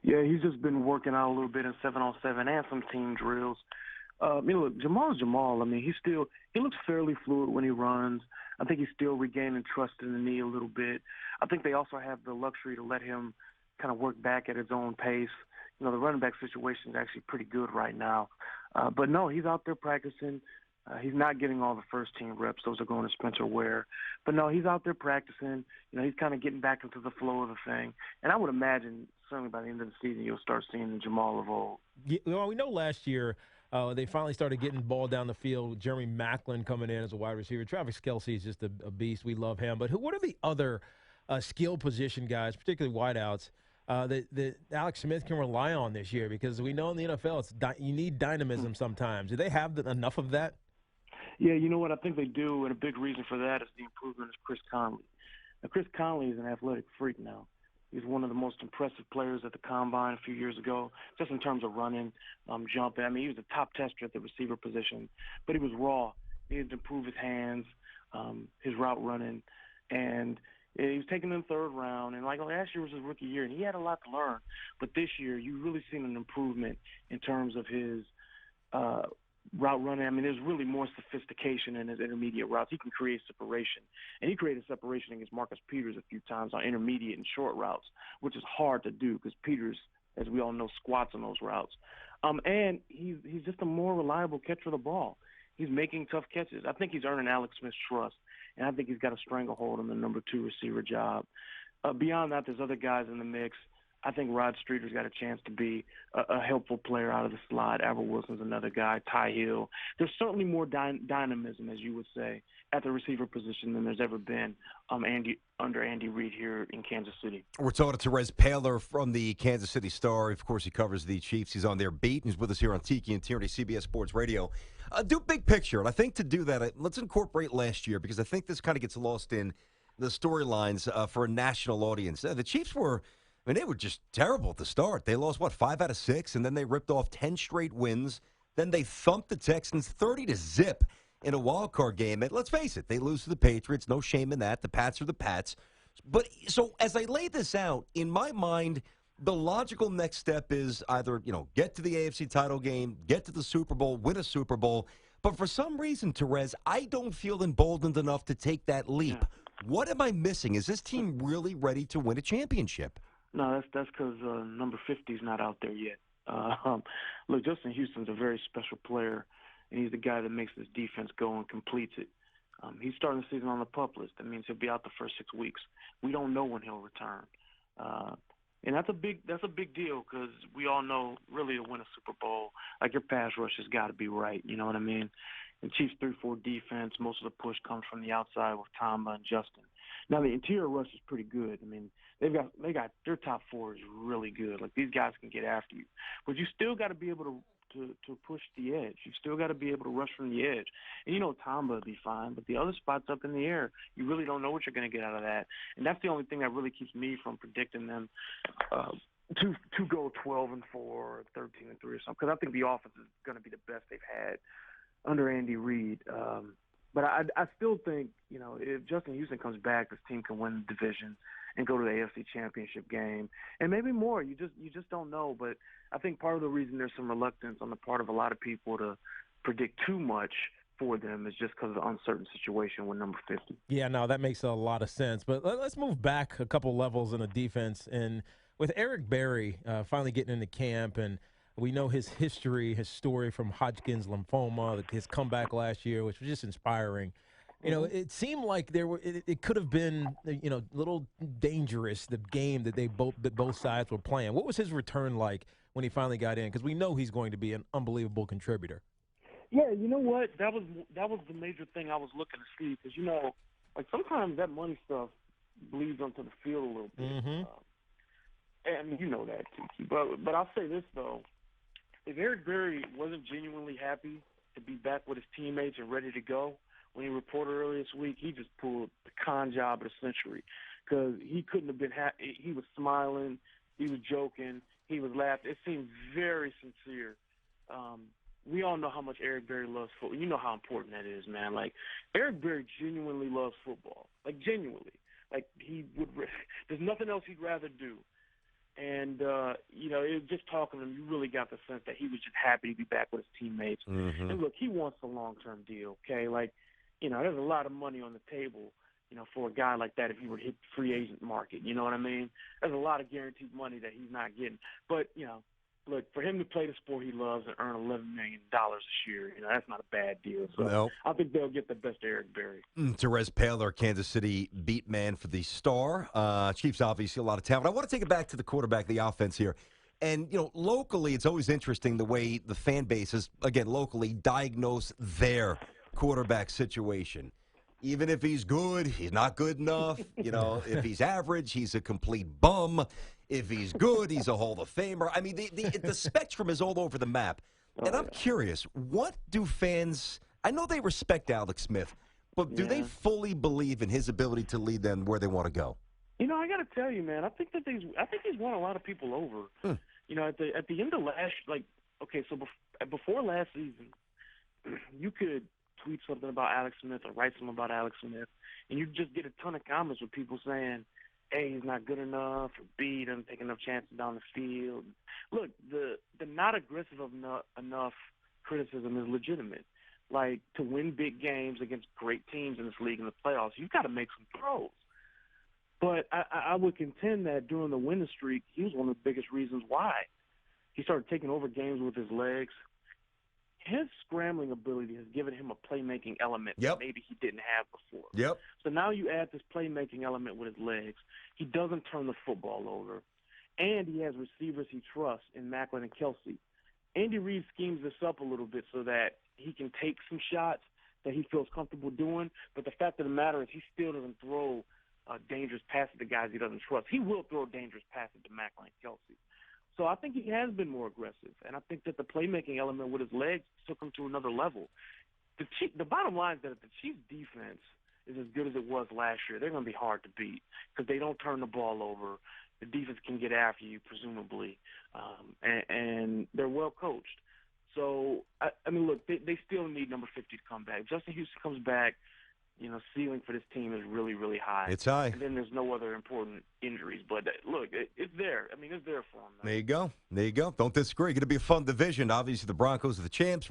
Yeah, he's just been working out a little bit in 7-on-7 and some team drills. Look, Jamal's Jamal. I mean, he looks fairly fluid when he runs. I think he's still regaining trust in the knee a little bit. I think they also have the luxury to let him kind of work back at his own pace. The running back situation is actually pretty good right now. But no, he's out there practicing. He's not getting all the first-team reps. Those are going to Spencer Ware. But no, he's out there practicing. He's kind of getting back into the flow of the thing. And I would imagine certainly by the end of the season you'll start seeing the Jamal of old. Yeah, well, we know last year they finally started getting the ball down the field. Jeremy Maclin coming in as a wide receiver. Travis Kelce is just a beast. We love him. But what are the other skill position guys, particularly wideouts, that Alex Smith can rely on this year? Because we know in the NFL you need dynamism sometimes. Do they have enough of that? Yeah, you know what? I think they do, and a big reason for that is the improvement of Chris Conley. Now, Chris Conley is an athletic freak now. He's one of the most impressive players at the Combine a few years ago, just in terms of running, jumping. I mean, he was a top tester at the receiver position, but he was raw. He needed to improve his hands, his route running, and he was taken in the third round. And like last year was his rookie year, and he had a lot to learn. But this year, you've really seen an improvement in terms of his route running. I mean, there's really more sophistication in his intermediate routes. He can create separation. And he created separation against Marcus Peters a few times on intermediate and short routes, which is hard to do because Peters, as we all know, squats on those routes. And he's just a more reliable catcher of the ball. He's making tough catches. I think he's earning Alex Smith's trust, and I think he's got a stranglehold on the number 2 receiver job. Beyond that, there's other guys in the mix. I think Rod Streeter's got a chance to be a helpful player out of the slot. Albert Wilson's another guy. Ty Hill. There's certainly more dynamism, as you would say, at the receiver position than there's ever been under Andy Reid here in Kansas City. We're talking to Terez Paylor from the Kansas City Star. Of course, he covers the Chiefs. He's on their beat. He's with us here on Tiki and Tierney, CBS Sports Radio. Do big picture, and I think to do that, let's incorporate last year because I think this kind of gets lost in the storylines for a national audience. The Chiefs they were just terrible at the start. They lost, 5 out of 6, and then they ripped off 10 straight wins. Then they thumped the Texans 30-0 in a wild card game. And let's face it, they lose to the Patriots. No shame in that. The Pats are the Pats. But so as I lay this out, in my mind, the logical next step is either, get to the AFC title game, get to the Super Bowl, win a Super Bowl. But for some reason, Terez, I don't feel emboldened enough to take that leap. Yeah. What am I missing? Is this team really ready to win a championship? No, that's because number 50 is not out there yet. Look, Justin Houston's a very special player, and he's the guy that makes this defense go and completes it. He's starting the season on the PUP list. That means he'll be out the first 6 weeks. We don't know when he'll return, and that's a big deal because we all know really to win a Super Bowl, like your pass rush has got to be right. You know what I mean? And Chiefs 3-4 defense, most of the push comes from the outside with Tamba and Justin. Now the interior rush is pretty good. I mean, they got their top 4 is really good. Like these guys can get after you, but you still got to be able to push the edge. You still got to be able to rush from the edge. And Tamba will be fine, but the other spots up in the air, you really don't know what you're going to get out of that. And that's the only thing that really keeps me from predicting them to go 12-4 or 13-3 or something. Because I think the offense is going to be the best they've had under Andy Reid. But I still think, if Justin Houston comes back, this team can win the division and go to the AFC Championship game, and maybe more. You just don't know. But I think part of the reason there's some reluctance on the part of a lot of people to predict too much for them is just because of the uncertain situation with number 50. Yeah, no, that makes a lot of sense. But let's move back a couple levels in the defense. And with Eric Berry finally getting into camp, and we know his history, his story from Hodgkin's lymphoma, his comeback last year, which was just inspiring. It seemed like it could have been, a little dangerous, the game that both sides were playing. What was his return like when he finally got in? Because we know he's going to be an unbelievable contributor. Yeah, you know what? That was the major thing I was looking to see because, sometimes that money stuff bleeds onto the field a little bit. Mm-hmm. And you know that, Tiki. But I'll say this, though. If Eric Berry wasn't genuinely happy to be back with his teammates and ready to go, when he reported earlier this week, he just pulled the con job of the century because he couldn't have been happy. He was smiling. He was joking. He was laughing. It seemed very sincere. We all know how much Eric Berry loves football. You know how important that is, man. Like, Eric Berry genuinely loves football. Like, genuinely. Like, there's nothing else he'd rather do. And, it was just talking to him, you really got the sense that he was just happy to be back with his teammates. Mm-hmm. And, look, he wants a long-term deal, okay? Like, there's a lot of money on the table, for a guy like that if he were to hit the free agent market. You know what I mean? There's a lot of guaranteed money that he's not getting. But, look, for him to play the sport he loves and earn $11 million this year, that's not a bad deal. So No. I think they'll get the best of Eric Berry. Terez Paylor, Kansas City beat man for the Star. Chiefs, obviously, a lot of talent. I want to take it back to the quarterback, the offense here. And, locally, it's always interesting the way the fan bases, again, locally, diagnose their quarterback situation. Even if he's good, he's not good enough. If he's average, he's a complete bum. If he's good, he's a Hall of Famer. I mean, the spectrum is all over the map. And I'm curious, what do fans – I know they respect Alex Smith, but do they fully believe in his ability to lead them where they want to go? I got to tell you, man, I think he's won a lot of people over. At the end of so before last season, you could tweet something about Alex Smith or write something about Alex Smith, and you just get a ton of comments with people saying, A, he's not good enough, or B, he doesn't take enough chances down the field. Look, the not aggressive enough criticism is legitimate. Like, to win big games against great teams in this league in the playoffs, you've got to make some throws. But I would contend that during the winning streak, he was one of the biggest reasons why. He started taking over games with his legs. His scrambling ability has given him a playmaking element that maybe he didn't have before. Yep. So now you add this playmaking element with his legs. He doesn't turn the football over. And he has receivers he trusts in Macklin and Kelsey. Andy Reid schemes this up a little bit so that he can take some shots that he feels comfortable doing. But the fact of the matter is he still doesn't throw dangerous passes to guys he doesn't trust. He will throw dangerous passes to Macklin and Kelsey. So I think he has been more aggressive, and I think that the playmaking element with his legs took him to another level. The bottom line is that if the Chiefs' defense is as good as it was last year, they're going to be hard to beat because they don't turn the ball over. The defense can get after you, presumably, and they're well coached. So, I mean, look, they still need number 50 to come back. If Justin Houston comes back, ceiling for this team is really, really high. It's high. And then there's no other important injuries. But, look, it's there. I mean, it's there for them. There you go. There you go. Don't disagree. Going to be a fun division. Obviously, the Broncos are the champs.